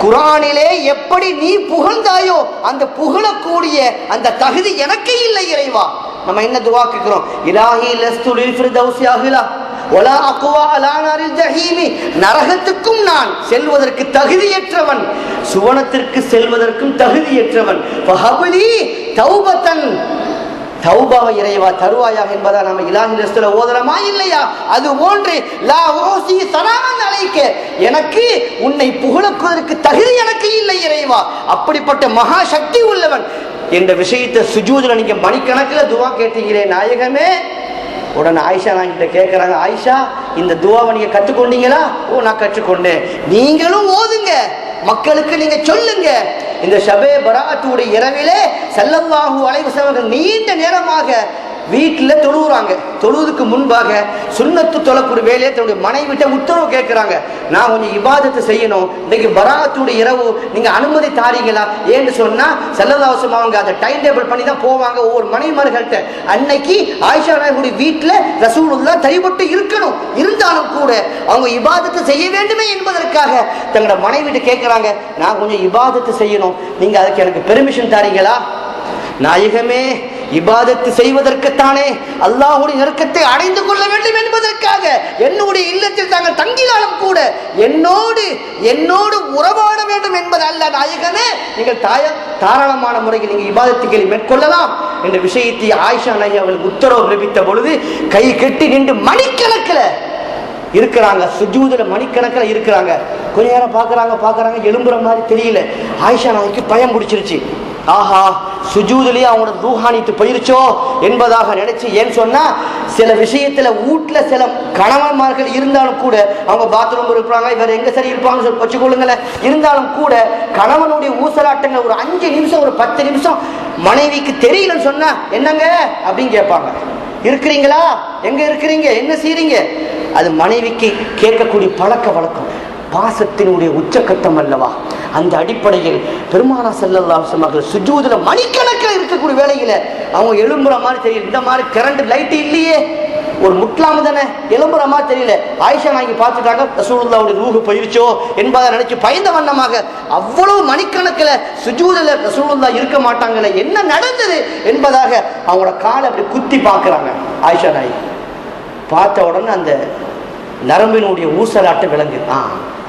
குர்ஆனிலே எப்படி நீ புகழ்ந்தாயோ அந்த புகழக்கூடிய அந்த தகுதி எனக்கு இல்லை இறைவா. நம்ம என்ன துஆ கேக்குறோம்? இலாஹி லஸ்து லில் ஃபிர்தௌஸி அஹ்லா வலா அக்வா அலா நாரில் ஜஹீமி, நரகத்துக்கும் நான் செல்வதற்கு தகுதியற்றவன், சுவனத்திற்கு செல்வதற்கும் தகுதியற்றவன். ஃபஹப்லி தௌபத்தன், தௌபாவை இறைவா தருவாயாக என்பதா நம்ம இலாஹி லஸ்துல ஓதறமா இல்லையா? அது போன்று லா உஸி ஸனாஅன் அலைக, எனக்கு உன்னை புகழுவதற்கு தகுதி எனக்கு இல்லை இறைவா. அப்படிப்பட்ட மகா சக்தி உள்ளவன் என்ற விஷயத்தை சுஜூதுல நீங்க மணிக்கணக்கில் துவா கேட்டீங்களே நாயகமே. உடனே ஆயிஷா நாங்கிட்ட கேட்குறாங்க, ஆயிஷா இந்த துவாவை நீங்க கற்றுக்கொண்டீங்களா? ஓ நான் கற்றுக்கொண்டேன். நீங்களும் ஓதுங்க, மக்களுக்கு நீங்க சொல்லுங்க. இந்த ஷபே பராத்துடைய இரவிலே ஸல்லல்லாஹு அலைஹி வஸல்லம் நீண்ட நேரமாக வீட்டில் தொழுகிறாங்க. தொழுவதுக்கு முன்பாக சுன்னத்து தொழக்கூடிய வேலையை தன்னுடைய மனைவிட்ட உத்தரவு கேட்குறாங்க. நான் கொஞ்சம் இபாதத்தை செய்யணும், இன்னைக்கு பராத்துடைய இரவு நீங்கள் அனுமதி தாரீங்களா? ஏன்னு சொன்னால் ஸல்லல்லாஹு அலைஹி வஸல்லம் அவங்க அதை டைம் டேபிள் பண்ணி தான் போவாங்க ஒவ்வொரு மனைவிமார்கள்ட்ட. அன்னைக்கு ஆயிஷா நாயகியுடைய வீட்டில் ரசூலுல்லாஹ் தரிபட்டு இருக்கணும், இருந்தாலும் கூட அவங்க இபாதத்தை செய்ய வேண்டுமே என்பதற்காக தங்களோட மனைவிட்ட கேட்குறாங்க, நான் கொஞ்சம் இபாதத்தை செய்யணும், நீங்கள் அதுக்கு எனக்கு பெர்மிஷன் தாரீங்களா? நாயகமே, இபாதத்து செய்வதற்குத்தானே அல்லாஹ்வுடைய நெருக்கத்தை அடைந்து கொள்ள வேண்டும் என்பதற்காக என்னுடைய இல்லத்தில் தாங்கள் தங்கினாலும் கூட என்னோடு உறவாட வேண்டும் என்பது அல்ல நாயகமே. நீங்கள் தாராளமான முறையில் நீங்கள் இபாதத்துகளை மேற்கொள்ளலாம் என்ற விஷயத்தை ஆயிஷா நாயகி அவர்களுக்கு உத்தரவு பிறப்பித்த பொழுது கை கட்டி நின்று மணிக்கணக்கில் இருக்கிறாங்க, சுஜூதுல மணிக்கணக்கில் இருக்கிறாங்க. கொஞ்ச நேரம் பார்க்குறாங்க, எழும்புற மாதிரி தெரியல. ஆயிஷா நாயகிக்கு பயம் பிடிச்சிருச்சு. ஆஹா, சுஜூதுலேயே அவங்களோட ரூஹானித்து போயிருச்சோ என்பதாக நினைச்சு. ஏன்னு சொன்னா சில விஷயத்துல வீட்டுல சில கணவன்மார்கள் இருந்தாலும் கூட அவங்க பாத்ரூம் இருப்பாங்க, வேற எங்க சரி இருப்பாங்கன்னு சொல்லி வச்சுக்கொள்ளுங்களேன். இருந்தாலும் கூட கணவனுடைய ஊசலாட்டங்கள் ஒரு 5 நிமிஷம் ஒரு 10 நிமிஷம் மனைவிக்கு தெரியலன்னு சொன்னா என்னங்க அப்படின்னு கேட்பாங்க. இருக்கிறீங்களா, எங்க இருக்கிறீங்க, என்ன செய்றீங்க? அது மனைவிக்கு கேட்கக்கூடிய பழக்க வழக்கம், பாசத்தினுடைய உச்சக்கட்டம் அல்லவா? அந்த அடிப்படையில் பெருமானார் ஸல்லல்லாஹு அலைஹி வஸல்லம் சுஜூதுல மணிக்கணக்கில் இருக்கக்கூடிய வேளையில அவங்க எழும்புற மாதிரி தெரியல. இந்த மாதிரி கரண்ட் லைட் இல்லையே, ஒரு முட்லாம தானே, எழும்புற மாதிரி தெரியல. ஆயிஷா நாயகி பார்த்துட்டாங்க, ரசூலுல்லாஹ்வுடைய ரூஹு போயிருச்சோ என்பதை நினைச்சு பயந்த வண்ணமாக அவ்வளவு மணிக்கணக்கில் சுஜூதுல ரசூலுல்லாஹ் இருக்க மாட்டாங்களே, என்ன நடந்தது என்பதாக அவங்களோட காலை அப்படி குத்தி பார்க்குறாங்க. ஆயிஷா நாயகி பார்த்த உடனே அந்த நரம்பினுடைய ஊசலாட்டம் விளங்கு,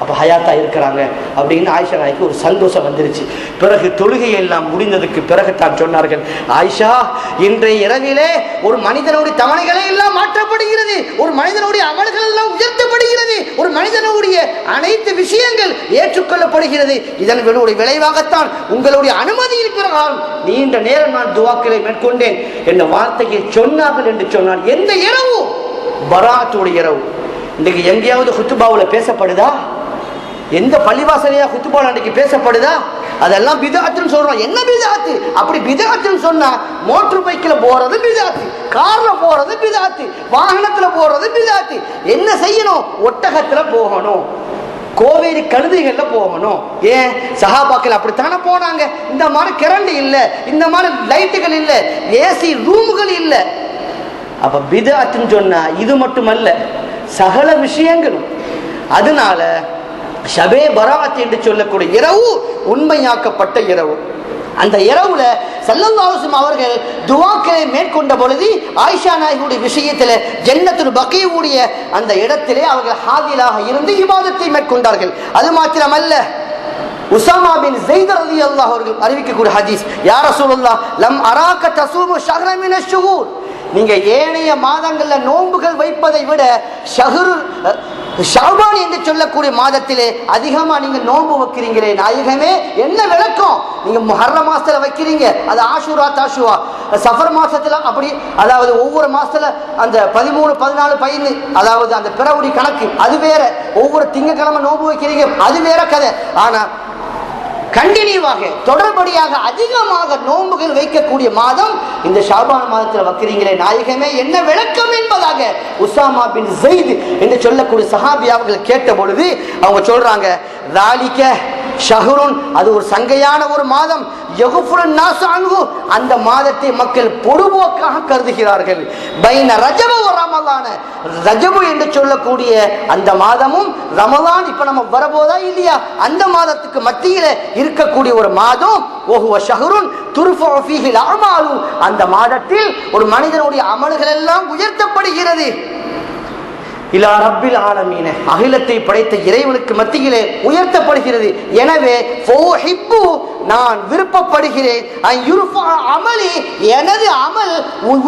அப்போ ஹயாத்தா இருக்கிறாங்க அப்படின்னு ஆயிஷா நாய்க்கு ஒரு சந்தோஷம் வந்துருச்சு. பிறகு தொழுகை எல்லாம் முடிந்ததுக்கு பிறகு தான் சொன்னார்கள், ஆயிஷா இன்றைய இரவிலே ஒரு மனிதனுடைய தவணைகளை எல்லாம் மாற்றப்படுகிறது, ஒரு மனிதனுடைய அமல்கள் எல்லாம் உயர்த்தப்படுகிறது, ஒரு மனிதனுடைய அனைத்து விஷயங்கள் ஏற்றுக்கொள்ளப்படுகிறது. இதன் விளைவாகத்தான் உங்களுடைய அனுமதியின் பிரகாரம் நீண்ட நேரம் நான் துவாக்களை மேற்கொண்டேன் என்ற வார்த்தையை சொன்னார்கள் என்று சொன்னார். எந்த இரவு? பராத்துடைய இரவு. இன்றைக்கு எங்கேயாவது ஹுத்துபாவில் பேசப்படுதா? எந்த பள்ளிவாசலையா ஹுத்துபாவில் அன்றைக்கு பேசப்படுதா? அதெல்லாம் பிதாத்துன்னு சொல்றோம். என்ன பிதாத்து? அப்படி பிதாத்துன்னு சொன்னா மோட்டர் பைக்கில் போறது பிதாத்து, கார்ல போறது பிதாத்து, வாகனத்துல போறது பிதாத்து. என்ன செய்யணும்? ஒட்டகத்துல போகணும், கோவேரி கழுதைகள்ல போகணும். ஏன்? சஹாபாக்கள் அப்படித்தானே போனாங்க. இந்த மாதிரி கரண்ட் இல்லை, இந்த மாதிரி லைட்டுகள் இல்லை, ஏசி ரூமுகள் இல்லை. அப்ப பிதாத்துன்னு சொன்னா இது மட்டுமல்ல, சகல விஷயங்களும். அதனால ஷபே பராத் என்று சொல்லக்கூடிய இரவு உண்மையாக்கப்பட்ட இரவு. அந்த இரவுல ஸல்லல்லாஹு அலைஹி வஸல்லம் அவர்கள் துஆக்களை மேற்கொண்ட பொழுது ஆயிஷா நாயகியுடைய விஷயத்தில் ஜன்னத்துல் பகீவுடைய அந்த இடத்திலே அவர்கள் ஹாதிலாக இருந்து இபாதத்தை மேற்கொண்டார்கள். அது மாத்திரமல்ல, உஸாமா பின் ஸைத் ரலியல்லாஹு அவர்கள் அறிவிக்கக்கூடிய ஹதீஸ், யா ரசூலுல்லாஹ் லம் அராக தஸூமு ஷஹ்ரன் மினஷ் ஷுஹூர், நீங்க ஏனைய மாதங்கள்ல நோன்புகள் வைப்பதை விட ஷஅபான் என்று சொல்லக்கூடிய மாதத்திலே அதிகமா நீங்க நோன்பு வைக்கிறீங்களே நாயகமே, என்ன விளக்கம்? நீங்க முஹர்ரம் மாசத்துல வைக்கிறீங்க, அது ஆஷூரா தாஷுவா. சஃபர் மாசத்துல அப்படி, அதாவது ஒவ்வொரு மாசத்துல அந்த 13, 14, 15, அதாவது அந்த பிறவுடி கணக்கு அது வேற. ஒவ்வொரு திங்கக்கிழமை நோன்பு வைக்கிறீங்க, அது வேற கதை. ஆனா கண்டினியூவாக தொடர்படியாக அதிகமாக நோன்புகள் வைக்கக்கூடிய மாதம் இந்த ஷாபான் மாதத்தில் வைக்கிறீங்களே நாயகமே, என்ன விளக்கம் என்பதாக உசாமா பின் ஸைத் என்று சொல்லக்கூடிய சஹாபி அவர்கள் கேட்ட பொழுது அவங்க சொல்றாங்க, ராலிக ஷஹ்ருன், அது ஒரு சங்கையான ஒரு மாதம், யகுஃபுருன் நாஸு அன்ஹு, அந்த மாதத்தை மக்கள் பொடுபோக்காக கருதுகிறார்கள். பைன ரஜப வ ரமலான, ரஜபு என்று சொல்லக்கூடிய அந்த மாதமும் ரமலான் இப்ப நம்ம வரபோதா இல்லையா, அந்த மாதத்துக்கு மத்தியில இருக்கக்கூடிய ஒரு மாதம். வஹுவ ஷஹ்ருன் துர்ஃபஉ ஃபீஹில் அமாலு, அந்த மாதத்தில் ஒரு மனிதனுடைய அமல்கள் எல்லாம் உயர்த்தப்படுகிறது. இலா ரப்பில் ஆலமீன, அகிலத்தை படைத்த இறைவனுக்கு மத்தியிலே உயர்த்தப்படுகிறது. எனவே ஃபௌஹிப்பு, நான் விருப்பப்படுகிறேன், அமலி, எனது அமல்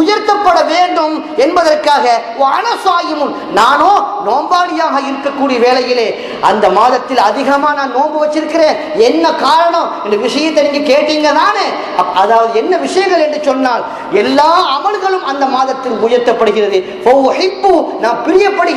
உயர்த்தப்பட வேண்டும் என்பதற்காக, வானசாயிமுன், நானோ நோம்பாளியாக இருக்கக்கூடிய வேளையிலே அந்த மாதத்தில் அதிகமாக நான் நோன்பு வச்சிருக்கிறேன். என்ன காரணம் இந்த விஷயத்தை நீங்க கேட்டீங்க தானே? அதாவது என்ன விஷயங்கள் என்று சொன்னால் எல்லா அமல்களும் அந்த மாதத்தில் உயர்த்தப்படுகிறது. நான் பிரியப்படுகிறேன்,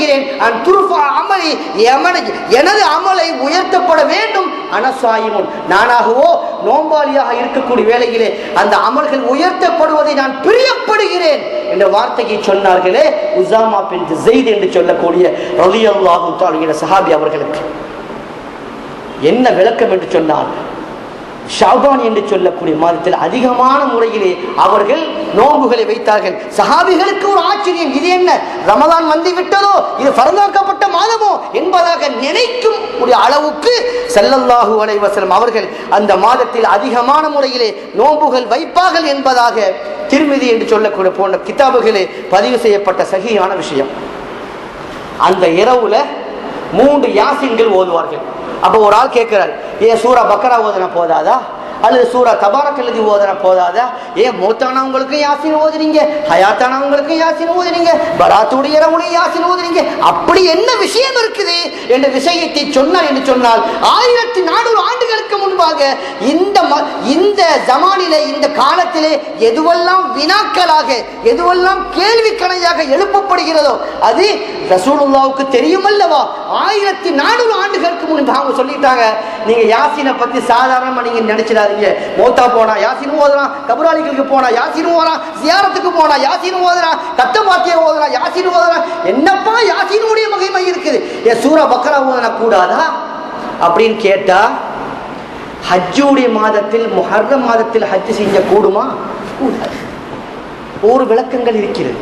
எனது அமலை உயர்த்தப்பட வேண்டும். அனசாயிமுன், நானாகவோ நோம்பாளியாக இருக்கக்கூடிய வேளையிலே அந்த அமல்கள் உயர்த்தப்படுவதை நான் பிரியப்படுகிறேன் என்ற வார்த்தையை சொன்னார்களே உசாமா பின் ஸைத் என்று சொல்லக்கூடிய ரலியல்லாஹு தஆலா சஹாபி அவர்களுக்கு என்ன விளக்கம் என்று சொன்னால், ஷாபான் என்று சொல்லக்கூடிய மாதத்தில் அதிகமான முறையிலே அவர்கள் நோன்புகளை வைத்தார்கள். சஹாபிகளுக்கு ஒரு ஆச்சரியம், இது என்ன ரமலான் வந்து விட்டதோ, இது ஃபர்லாக்கப்பட்ட மாதமோ என்பதாக நினைக்கும் ஒரு அளவுக்கு ஸல்லல்லாஹு அலைஹி வஸல்லம் அவர்கள் அந்த மாதத்தில் அதிகமான முறையிலே நோன்புகள் வைப்பார்கள் என்பதாக திர்மிதி என்று சொல்லக்கூடிய போன்ற கிதாபுகளே பதிவு செய்யப்பட்ட சஹீஹான விஷயம். அந்த இரவுல 3 யாசீன்கள் ஓதுவார்கள். அப்போ ஒரு ஆள் கேட்கிறார், ஏன் சூரா பக்கரா ஓதுனா போதாதா, அல்லது சூரா தபாரக் அல்லது ஓதுனா போதாதா, ஏன் மூத்தானவங்களுக்கு யாசீன் ஓதுறீங்க, ஹயாத்தானவங்களுக்கு யாசீன் ஓதுறீங்க, பராத்துடைய இரவுலையும் யாசீன் ஓதுறீங்க, அப்படி என்ன விஷயம் இருக்குது என்ற விஷயத்தை சொன்னார் என்று சொன்னால் 1400 ஆண்டுகளுக்கு முன்பாக இந்த ஜமானிலே, இந்த காலத்திலே எதுவெல்லாம் வினாக்களாக, எதுவெல்லாம் கேள்வி கணையாக எழுப்பப்படுகிறதோ அது ரசூலுல்லாஹ்வுக்கு தெரியும் அல்லவா. 1400 ஆண்டுகளுக்கு முன்பு அவங்க சொல்லிட்டாங்க, நீங்க யாசீனை பத்தி சாதாரணமா நீங்க நினைச்சிடாதீங்க. மௌத்தா போனா யாசீன் ஓதுறான், கபராளிகளுக்கு போனா யாசீன் ஓதுறான், ஜியாரத்துக்கு போனா யாசீன் ஓதுறான், தத்தபாத்தியா ஓதுறான், யாசீன் ஓதுறான், என்னப்பா யாசீனுடைய மகிமை இருக்குது, ஏன் சூரா பக்கரா ஓதுனா கூடாதா அப்படின்னு கேட்டா, ஹஜ்ஜுடைய மாதத்தில் முஹர்ரம் மாதத்தில் ஹஜ் செஞ்ச கூடுமா? கூடாது. ஒரு விளக்கங்கள் இருக்கிறது,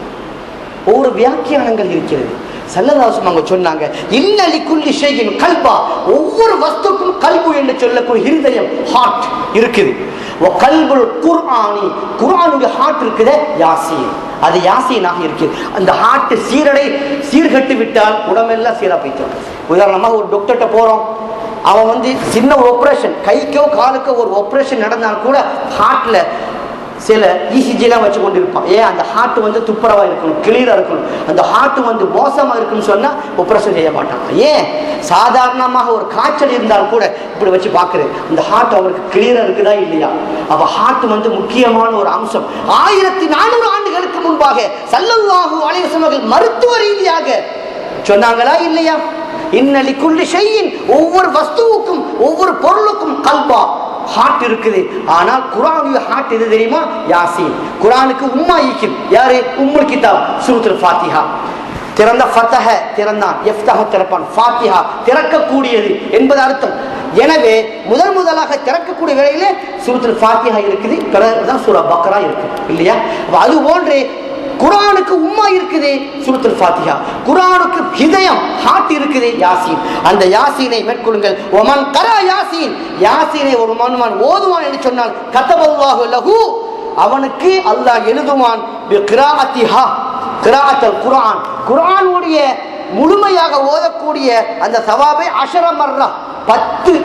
ஒரு வியாக்கியானங்கள் இருக்கிறது. ஸல்லல்லாஹு அலைஹி வஸல்லம் சொன்னாங்க, இன்ன லிகுல்லி ஷைஇன் கல்பா, ஒவ்வொரு வஸ்துக்கும் கல்பு என்று சொல்லக்கூடிய ஹிருதயம், ஹார்ட் இருக்குது. வகல்புல் குர்ஆனி, குர்ஆனுடைய ஹார்ட் இருக்குது யாசீன், அது யாசீனாக இருக்குது. அந்த ஹார்ட் சீர்கட்டு விட்டால் உடம்பெல்லாம் சீரா போயிட்டு. உதாரணமாக ஒரு டாக்டர்கிட்ட போறோம், அவன் சின்ன ஒரு ஆபரேஷன், கைக்கோ காலுக்கோ ஒரு ஆபரேஷன் நடந்தால் கூட ஹார்ட்ல சில இசிஜிலாம் வச்சு கொண்டு இருப்பான். ஏன் அந்த ஹார்ட் துப்புரவா இருக்கணும், கிளியரா இருக்கணும். அந்த ஹார்ட் மோசமா இருக்குன்னு சொன்னா ஆபரேஷன் செய்ய மாட்டாங்க. ஏன்? சாதாரணமாக ஒரு காய்ச்சல் இருந்தால் கூட இப்படி வச்சு பாக்குறது, அந்த ஹார்ட் அவருக்கு கிளியரா இருக்குதா இல்லையா. அப்ப ஹார்ட் முக்கியமான ஒரு அம்சம். 1400 ஆண்டுகளுக்கு முன்பாக ஸல்லல்லாஹு அலைஹி வஸல்லம் மருத்துவ ரீதியாக சொன்னாங்களா இல்லையா? இன்ன லிகுல்லி ஷைஇன், ஒவ்வொரு வஸ்துவுக்கும் ஒவ்வொரு பொருளுக்கும் கல்பா, ஹார்ட் இருக்குது. ஆனால் குர்ஆனுடைய ஹார்ட் எது தெரியுமா? யாசீன். குர்ஆனுக்கு உம்மா இருக்குது. யாரு? உம்முல் கிதாப், சூரத்துல் ஃபாத்திஹா. திறந்த ஃபதஹ, திறந்தான், யஃப்தஹ திறப்பான், ஃபாத்திஹா திறக்கக்கூடியது என்பது அர்த்தம். எனவே முதலாக திறக்கக்கூடிய வேளையிலே சூரத்துல் ஃபாத்திஹா இருக்குது, பிறகுதான் சூரா பக்ரா இருக்கு இல்லையா. அது போன்று குர்ஆனுக்கு உம்மா இருக்குது சூரத்துல் ஃபாத்திஹா, குர்ஆனுக்கு ஹிதயம் ஹார்ட் இருக்குது யாசீன். அந்த யாசீனை மேற்கொள்ளுங்கள். ஒமன் கரா யாசீன், யாசீனை ஒரு மனுமன் ஓதுவான் என்று சொன்னால் கதபல்லாஹு லஹு, அவனுக்கு அல்லாஹ் எழுதுவான் பிக்ராஅத்திஹா, கிராஅத்துல் குர்ஆன், குர்ஆனுடைய முழுமையாக ஓதக்கூடிய அந்த சவாபை 10 மர்ரா, 10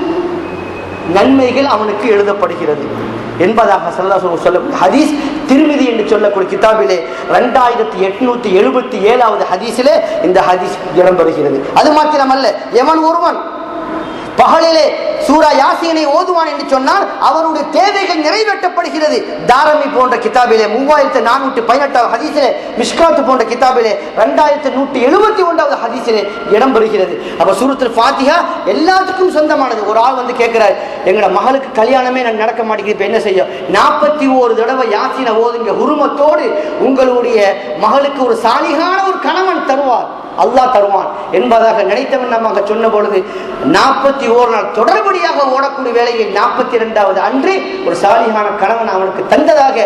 நன்மைகள் அவனுக்கு எழுதப்படுகிறது என்பதாக ஸல்லல்லாஹு அலைஹி வஸல்லம் ஹதீஸ். திர்மிதி என்று சொல்லக்கூடிய கிதாபிலே 2877வது ஹதீஸிலே இந்த ஹதீஸ் இடம்பெறுகிறது. அது மாத்திரமல்ல, எவன் ஒருவன் பகலிலே சூரா யாசீனை ஓதுவான் என்று சொன்னால் அவருடைய தேவைகள் நிறைவேற்றப்படுகிறது. தாரமி போன்ற கிதாபிலே 3418 ஹதீஸிலே, மிஷ்காத் போன்ற கிதாபிலே 2171 ஹதீஸிலே இடம்பெறுகிறது. அப்ப சூரத்துல் ஃபாத்திஹா எல்லாத்துக்கும் சொந்தமானது. ஒரு ஆள் வந்து கேட்கிறார், எங்களோட மகளுக்கு கல்யாணமே நடக்க மாட்டேங்குது, இப்ப என்ன செய்யும்? 41 தடவை யாசீனை ஓதுங்க, உருமத்தோடு உங்களுடைய மகளுக்கு ஒரு சாலிகான ஒரு கணவன் தருவார், அல்லாஹ் தருவான் என்பதாக நினைத்தவன் நம்ம சொன்ன பொழுது 41 நாள் தொடர்படியாக ஓடக்கூடிய வேளையில் 42வது அன்று ஒரு சாலிகான கணவன் அவனுக்கு தந்ததாக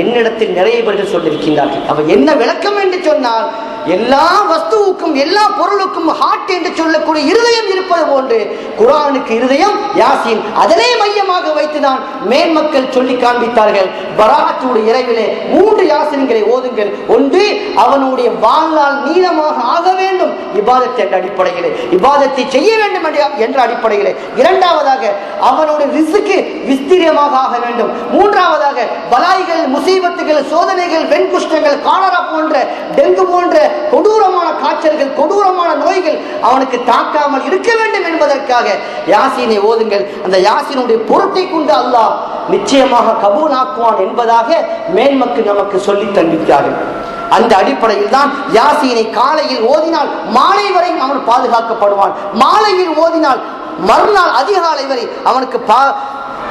என்னிடத்தில் நிறைய பேர்கள் சொல்லியிருக்கின்றார்கள். அவ என்ன விளக்கம் என்று சொன்னால், எல்லா வஸ்துவுக்கும் எல்லா பொருளுக்கும் ஹார்ட் என்று சொல்லக்கூடிய இருதயம் இருப்பது போன்று குர்ஆனுக்கு இருதயம் யாசீன், அதனை மையமாக வைத்துதான் மேன்மக்கள் சொல்லி காண்பித்தார்கள். பராஅத்துடைய இரவிலே 3 யாசீன்களை ஓதுங்கள். ஒன்று, அவனுடைய வாழ்நாள் நீளமாக ஆக வேண்டும் இபாதத் என்ற அடிப்படையிலே, இபாதத்தை செய்ய வேண்டும் என்ற அடிப்படையிலே. இரண்டாவதாக, அவனுடைய ரிஸ்க் விஸ்தீரியமாக ஆக வேண்டும். மூன்றாவதாக, பலாய்கள், முசீபத்துகள், சோதனைகள், வெண்குஷ்டங்கள், காலரா போன்ற, டெங்கு போன்ற கொடூரமான காய்ச்சல்கள், கொடூரமான நோய்கள் அவனுக்கு தாக்காமல் இருக்க வேண்டும் என்பதற்காக யாசீனை ஓதுங்கள். அந்த யாசீனுடைய பொருட்டை கொண்டு அல்லாஹ் நிச்சயமாக கபூல் ஆக்குவான் என்பதாக மேன்மக்கள் நமக்கு சொல்லி தந்திருக்கிறார்கள். அந்த அடிப்படையில் தான் யாசீனை காலையில் ஓதினால் மாலை வரை அவன் பாதுகாக்கப்படுவான், மாலையில் ஓதினால் மறுநாள் அதிகாலை வரை அவனுக்கு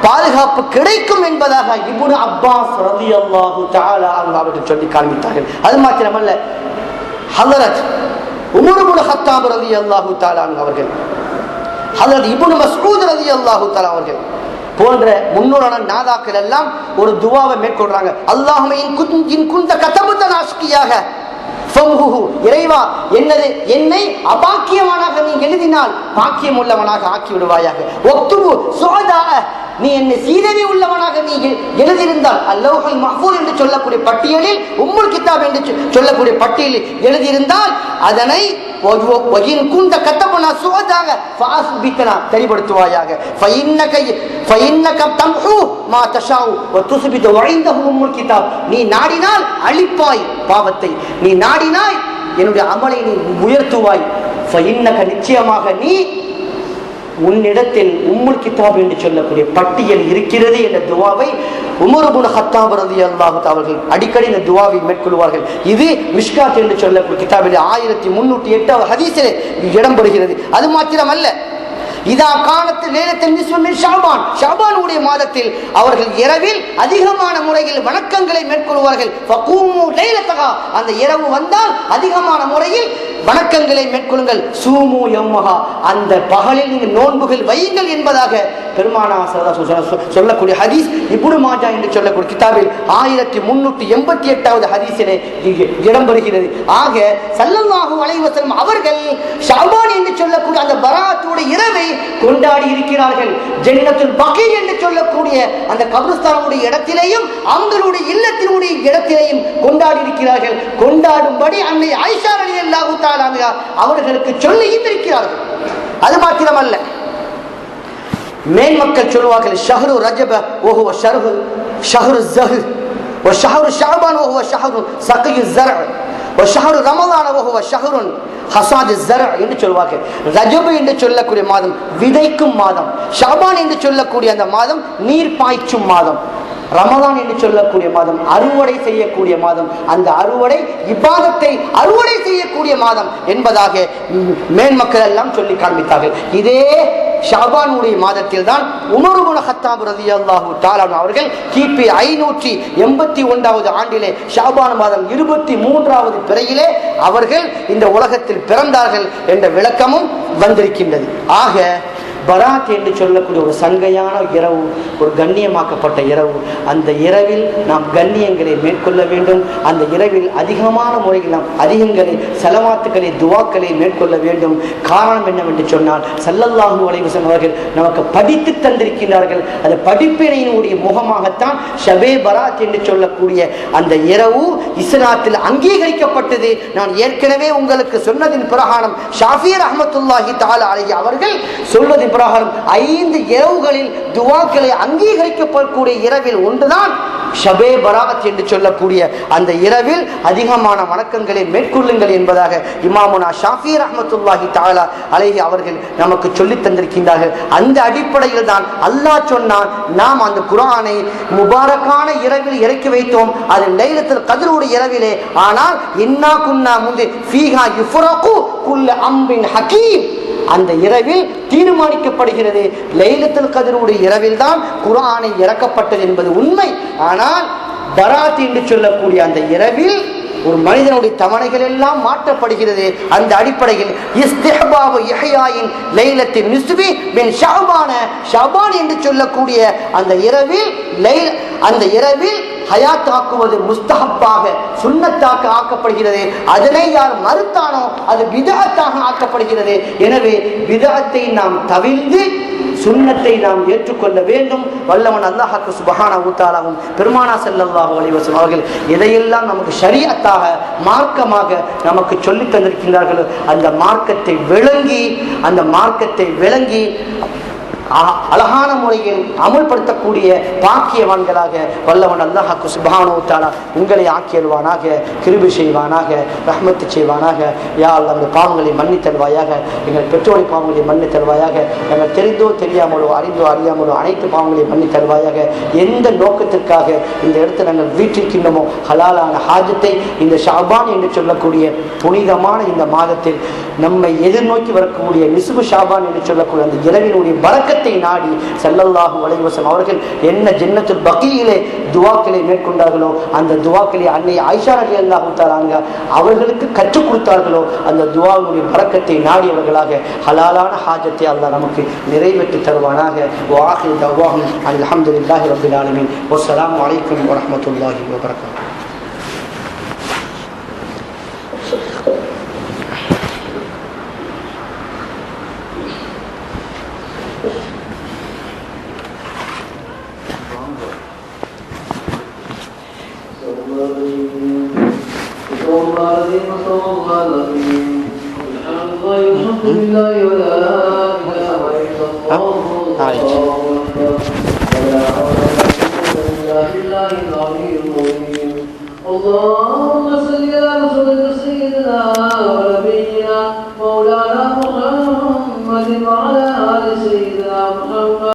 பாதுகாப்பு கிடைக்கும் என்பதாக இப்னு அப்பாஸ் ரலியல்லாஹு தஆலா அன்ஹு அவர்கள் சொல்லி காண்பித்தார்கள். அது மாத்திரமல்ல, ஹஜ்ரத் உமர் இப்னு கத்தாப் ரலியல்லாஹு தஆலா அன்ஹு அவர்கள், ஹஜ்ரத் இப்னு மஸ்ஊத் ரலியல்லாஹு தஆலா அவர்கள் போன்ற முன்னோரான நாதாக்கள் எல்லாம் ஒரு துவாவை மேற்கொள்றாங்க. அல்லாஹும்ம இன் குன்த கதபத நாஸ்கியாக ஃபம்ஹு, இறைவா என்னை அபாக்கியமானாக நீ எழுதினால் பாக்கியம் உள்ளவனாக ஆக்கி விடுவாயாக. ஒக்துபு சுஅதா, நீ என்னை சீதவி உள்ளவனாக நீ எழுதியிருந்தால் அல்லௌஹுல் மஹ்ஃபூஸ் என்று சொல்லக்கூடிய பட்டியலில், உம்முல் கிதாப் என்று சொல்லக்கூடிய பட்டியலில் எழுதியிருந்தால் அதனை தெளிவுபடுத்துவாயாக. நீ நாடினால் அழிப்பாய் பாவத்தை, நீ நாடினால் என்னுடைய அமலை நீ உயர்த்துவாய். நிச்சயமாக நீ உன்னிடத்தில் உம்முல் கிதாப் என்று சொல்லக்கூடிய பட்டியல் இருக்கிறது என்ற துவாவை உமர் இப்னு கத்தாப் ரலியல்லாஹு தஆலா அவர்கள் அடிக்கடி இந்த துவாவை மேற்கொள்வார்கள். இது மிஷ்காத் என்று சொல்லக்கூடிய கிதாபில் 1308 ஹதீஸிலே இடம்பெறுகிறது. அது மாத்திரமல்ல, இதா காலத்து லேலத்தில் நிஸ்ஃபு ஷஅபான், ஷஅபானுடைய மாதத்தில் அவர்கள் இரவில் அதிகமான முறையில் வணக்கங்களை மேற்கொள்வார்கள். ஃபகூமு லைலத்தஹா, அந்த இரவு வந்தால் அதிகமான முறையில் வணக்கங்களை மேற்கொள்ளுங்கள். சூமு யௌமஹா, அந்த பகலில் நீங்கள் நோன்புகள் வையுங்கள் என்பதாக பெருமானார் சொல்லக்கூடிய ஹதீஸ் இப்னு மாஜா என்று சொல்லக்கூடிய கிதாபில் 1388வது ஹதீஸிலே இடம்பெறுகிறது. ஆக ஸல்லல்லாஹு அலைஹி வஸல்லம் அவர்கள் ஷஅபான் என்று சொல்லக்கூடிய அந்த பராஅத்துடைய இரவை கொண்டாடி இருக்கிறார்கள். ஜன்னத்துல் பகீ என்று சொல்லக்கூடிய அந்த கபிரிஸ்தானுடைய இடத்திலேயும் அவங்களுடைய இல்லத்தினுடைய இடத்திலேயும் கொண்டாடி இருக்கிறார்கள். கொண்டாடும்படி அன்னை ஆயிஷா ரலியல்லாஹு தஆலா அவர்களுக்கு சொல்லியும் இருக்கிறார்கள். அது மாத்திரமல்ல, மேன்மக்கள் சொல்வார்கள், ஷஹ்ரு ரஜப வஹுவ ஷஹ்ரு ஸஹர் வ ஷஹ்ரு ஷஅபான் வஹுவ ஷஹ்ரு ஸகியு ஸர்அ் வ ஷஹ்ரு ரமலான் வஹுவ ஷஹ்ருன் ஹஸாது ஸர்அ் என்று சொல்வார்கள். ரஜப் என்று சொல்லக்கூடிய மாதம் விதைக்கும் மாதம், ஷஅபான் என்று சொல்லக்கூடிய அந்த மாதம் நீர் பாய்ச்சும் மாதம், ரமலான் என்று சொல்லக்கூடிய மாதம் அறுவடை செய்யக்கூடிய மாதம், அந்த அறுவடை இபாதத்தை அறுவடை செய்யக்கூடிய மாதம் என்பதாக மேன்மக்கள் எல்லாம் சொல்லி காண்பித்தார்கள். இதே ஷஅபானுடைய மாதத்தில் தான் உமர் இப்னு கத்தாப் ரலியல்லாஹு தஆலா அவர்கள் கிபி 581வது ஆண்டிலே ஷஅபான் மாதம் 23வது பிறையிலே அவர்கள் இந்த உலகத்தில் பிறந்தார்கள் என்ற விளக்கமும் வந்திருக்கின்றது. ஆக பராத் என்று சொல்லக்கூடிய ஒரு சங்கையான இரவு, ஒரு கண்ணியமாக்கப்பட்ட இரவு. அந்த இரவில் நாம் கண்ணியங்களை மேற்கொள்ள வேண்டும். அந்த இரவில் அதிகமான முறையில் நாம் அதிகங்களை செலவாத்துக்களை துவாக்களை மேற்கொள்ள வேண்டும். காரணம் என்னவென்று சொன்னால், ஸல்லல்லாஹு அலைஹி வஸல்லம் அவர்கள் நமக்கு படித்து தந்திருக்கிறார்கள். அந்த படிப்பினையினுடைய முகமாகத்தான் ஷபே பராத் என்று சொல்லக்கூடிய அந்த இரவு இஸ்லாத்தில் அங்கீகரிக்கப்பட்டது. நான் ஏற்கனவே உங்களுக்கு சொன்னதின் பிரகாரம் ஷாஃபி ரஹ்மத்துல்லாஹி தஆலா அலைஹி அவர்கள் சொல்வதின் பிரகாரம் 5 இரவுகளில் துவாக்களை அங்கீகரிக்கப்படக்கூடிய இரவில் ஒன்றுதான் ஷபே பராத் என்று சொல்லக்கூடிய அந்த இரவில் அதிகமான வணக்கங்களை மேற்கொள்ளுங்கள் என்பதாக இமாமுனா ஷாஃபி ரஹ்மத்துல்லாஹி தஆலா அலைஹி அவர்கள் நமக்கு சொல்லித் தந்திருக்கின்றார்கள். அந்த அடிப்படையில் தான் அல்லாஹ் சொன்னான், நாம் அந்த குர்ஆனை முபாரக்கான இரவில் இறக்கி வைத்தோம், அது லைலத்துல் கத்ருடைய இரவிலே. ஆனால் இன்னா குன்னா முந்தி ஃபீஹா யுஃப்ரகு குல்லு அம்ரின் ஹகீம், அந்த இரவில் தீர்மானிக்கப்படுகிறது. லைலத்துல் கத்ருடைய இரவில் தான் குர்ஆனை இறக்கப்பட்டது என்பது உண்மை. ஆனால் பராத் என்று சொல்லக்கூடிய அந்த இரவில் ஒரு மனிதனுடைய தவணைகள் எல்லாம் மாற்றப்படுகிறது. அந்த அடிப்படையில் இஸ்திஹ்பாபு இஹ்யாயின் லைலத்தின் நிஸ்பி மின் ஷஅபான, ஷஅபான் என்று சொல்லக்கூடிய அந்த இரவில் ஹயாத்தாக்குவது முஸ்தஹப்பாக சுன்னத்தாக ஆக்கப்படுகிறது. அதனை யார் மறுத்தானோ அது பிதஅத்தாக ஆக்கப்படுகிறது. எனவே பிதஅத்தை நாம் தவிர்த்து சுன்னத்தை நாம் ஏற்றுக்கொள்ள வேண்டும். வல்லவன் அல்லாஹ் சுப்ஹானஹு வ தஆலாவும் பெருமானா ஸல்லல்லாஹு அலைஹி வஸல்லம் அவர்கள் எதையெல்லாம் நமக்கு ஷரீஅத்தாக மார்க்கமாக நமக்கு சொல்லித் தந்திருக்கிறார்களோ அந்த மார்க்கத்தை விளங்கி அழகான முறையில் அமுல்படுத்தக்கூடிய பாக்கியவான்களாக வல்லவன் அல்லாஹ் சுப்ஹானஹு வ தஆலா உங்களை ஆக்கியல்வானாக, கிருபை செய்வானாக, ரஹ்மத்து செய்வானாக. யா அல்லாஹ் நம்முடைய பாவங்களை மன்னித்தல்வாயாக, எங்கள் பெற்றோரை பாவங்களை மன்னித்தல்வாயாக, எங்கள் தெரிந்தோ தெரியாமலோ அறிந்தோ அறியாமலோ அனைத்து பாவங்களை மன்னித்தல்வாயாக. எந்த நோக்கத்திற்காக இந்த இடத்தை நாங்கள் வீட்டிற்கின்றமோ ஹலாலான ஹாஜத்தை இந்த ஷாபான் என்று சொல்லக்கூடிய புனிதமான இந்த மாதத்தில் நம்மை எதிர்நோக்கி வரக்கூடிய நிஸ்பு ஷாபான் என்று சொல்லக்கூடிய அந்த இரவினுடைய பரக்கத்தை நாடி ஸல்லல்லாஹு அலைஹி வஸல்லம் அவர்கள் என்ன ஜன்னத்துல் பகீயிலே துஆக்களை மேற்கொண்டார்களோ அந்த துஆக்களை அன்னை ஆயிஷா ரலியல்லாஹு தஆலா அன்ஹா அவர்களுக்கு கற்றுக் கொடுத்தார்களோ அந்த துஆவுடைய பரக்கத்தை நாடியவர்களாக ஹலாலான ஹாஜத்தை அல்லாஹ் நமக்கு நிறைவேற்றி தருவானாக. வஆஹிரு தஅவாஹும் அல்ஹம்துலில்லாஹி ரப்பில் ஆலமீன். வஸ்ஸலாமு அலைக்கும் வரஹ்மத்துல்லாஹி வபரகாத்துஹு. Allah